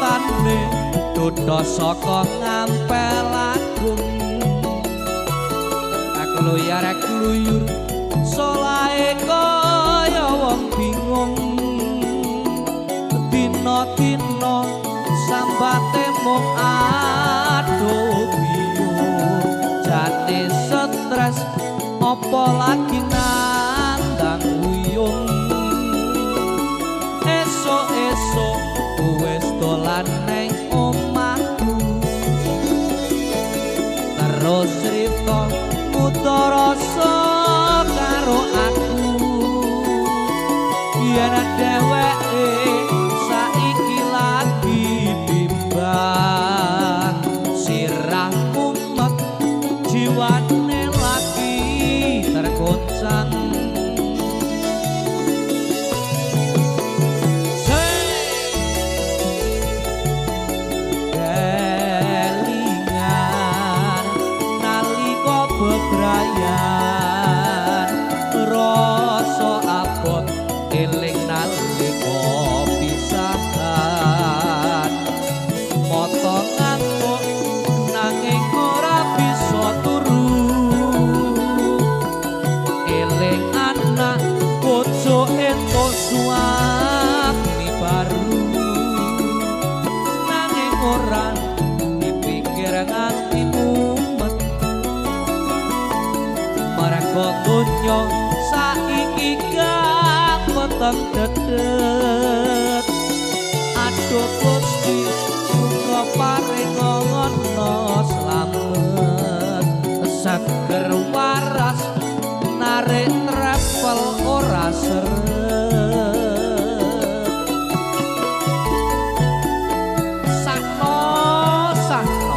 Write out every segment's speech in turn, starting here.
ceritane duda saka ngampel agung akluyar kluyur solae kaya wong bingung dina-dina sambate mung aduh biyo jane stres apa lagi nandang uyung esuk-esuk wis dolan neng omahku terus crita mutarasa karo aku yen dheweke saiki lagi bimbang sirah mumet jiwane lagi tergoncang bebrayan rasa abot eling nalika pisahan mata ngantuk nanging ora bisa turu eling anak bojo entuk suami baru nanging ora dipikir nganti donya saiki gak peteng dedet aduh Gusti muga paringa ngono slamet seger waras narik travel ora seret sakno sep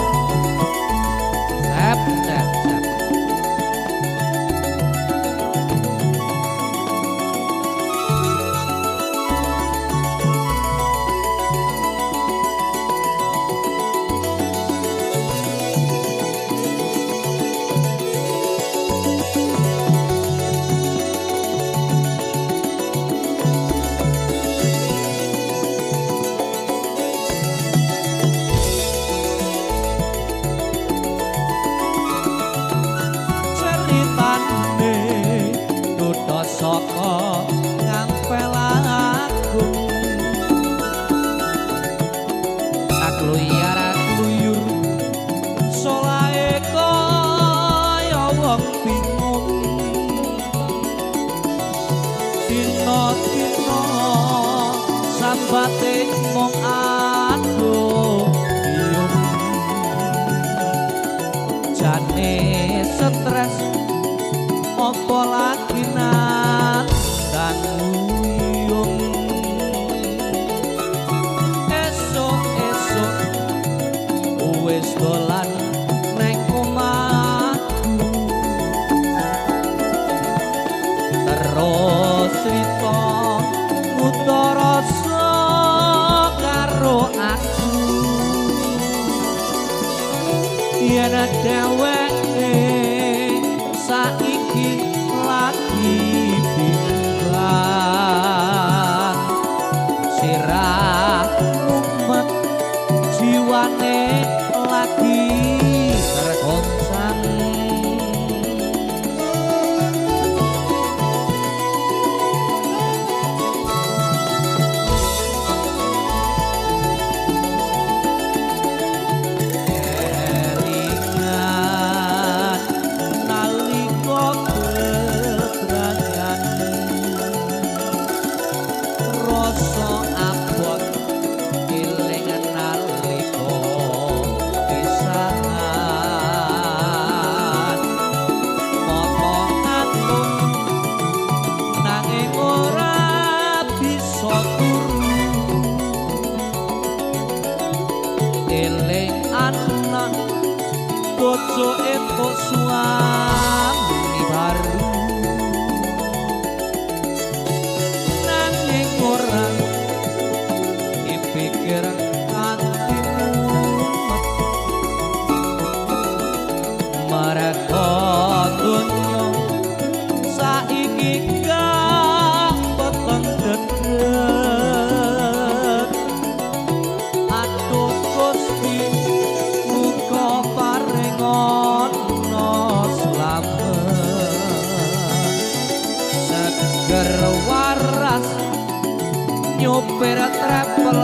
saka ngampel agung akluyar kluyur solae kaya wong bingung dina-dina sambate mung aduh biung jane stres apa lagi nandang uyung esuk-esuk wis dolan neng omahku terus crita mutarasa karo aku yen dheweke saiki lagi bimbang sirah mumet jiwane lagi tergoncang elingan supir travel